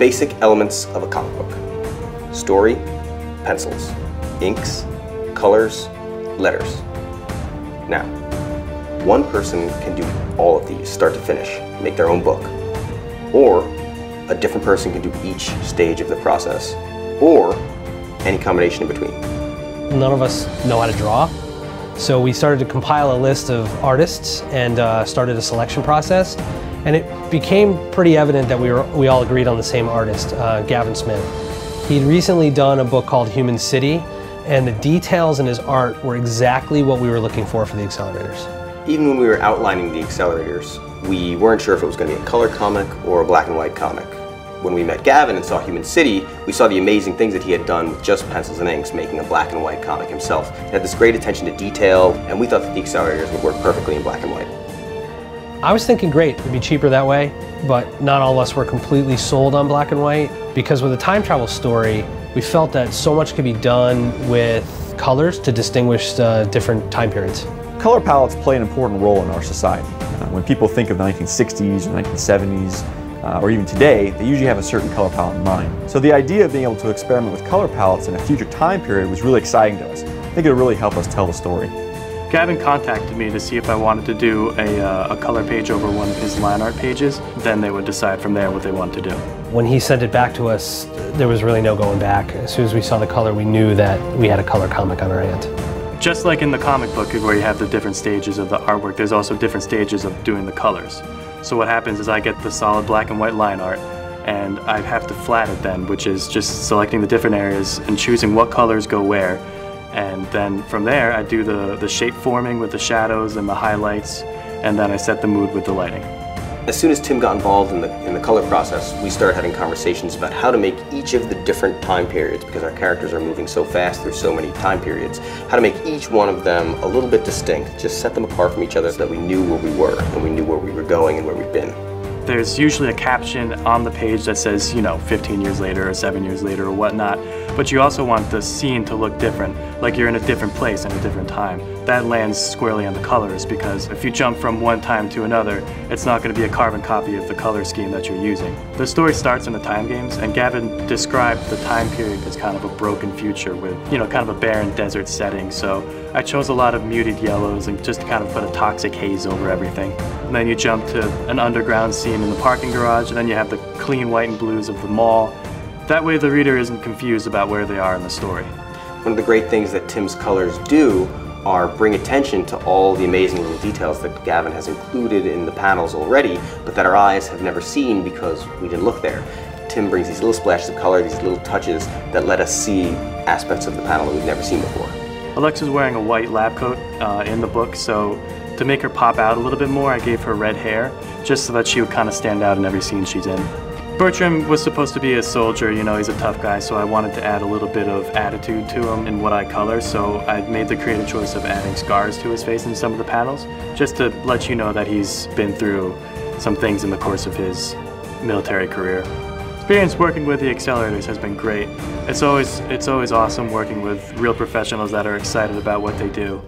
basic elements of a comic book. Story, pencils, inks, colors, letters. Now, one person can do all of these, start to finish, make their own book. Or a different person can do each stage of the process, or any combination in between. None of us know how to draw, so we started to compile a list of artists and started a selection process. And it became pretty evident that we all agreed on the same artist, Gavin Smith. He'd recently done a book called Human City, and the details in his art were exactly what we were looking for the Accelerators. Even when we were outlining the Accelerators, we weren't sure if it was going to be a color comic or a black and white comic. When we met Gavin and saw Human City, we saw the amazing things that he had done with just pencils and inks, making a black and white comic himself. He had this great attention to detail, and we thought that the Accelerators would work perfectly in black and white. I was thinking great, it'd be cheaper that way, but not all of us were completely sold on black and white, because with a time travel story, we felt that so much could be done with colors to distinguish different time periods. Color palettes play an important role in our society. When people think of the 1960s or 1970s, or even today, they usually have a certain color palette in mind. So the idea of being able to experiment with color palettes in a future time period was really exciting to us. I think it would really help us tell the story. Gavin contacted me to see if I wanted to do a color page over one of his line art pages. Then they would decide from there what they wanted to do. When he sent it back to us, there was really no going back. As soon as we saw the color, we knew that we had a color comic on our hand. Just like in the comic book where you have the different stages of the artwork, there's also different stages of doing the colors. So what happens is I get the solid black and white line art, and I have to flat it then, which is just selecting the different areas and choosing what colors go where. And then from there, I do the shape forming with the shadows and the highlights, and then I set the mood with the lighting. As soon as Tim got involved in the color process, we started having conversations about how to make each of the different time periods, because our characters are moving so fast through so many time periods, how to make each one of them a little bit distinct, just set them apart from each other so that we knew where we were, and we knew where we were going and where we've been. There's usually a caption on the page that says, 15 years later or 7 years later or whatnot, but you also want the scene to look different, like you're in a different place and a different time. That lands squarely on the colors, because if you jump from one time to another, it's not going to be a carbon copy of the color scheme that you're using. The story starts in the time games, and Gavin described the time period as kind of a broken future with, kind of a barren desert setting, so I chose a lot of muted yellows and just to kind of put a toxic haze over everything. And then you jump to an underground scene in the parking garage, and then you have the clean white and blues of the mall. That way the reader isn't confused about where they are in the story. One of the great things that Tim's colors do are bring attention to all the amazing little details that Gavin has included in the panels already, but that our eyes have never seen because we didn't look there. Tim brings these little splashes of color, these little touches that let us see aspects of the panel that we've never seen before. Alexa's wearing a white lab coat in the book, so to make her pop out a little bit more, I gave her red hair, just so that she would kind of stand out in every scene she's in. Bertram was supposed to be a soldier, he's a tough guy, so I wanted to add a little bit of attitude to him in what I color, so I made the creative choice of adding scars to his face in some of the panels, just to let you know that he's been through some things in the course of his military career. Experience working with the Accelerators has been great. It's always awesome working with real professionals that are excited about what they do.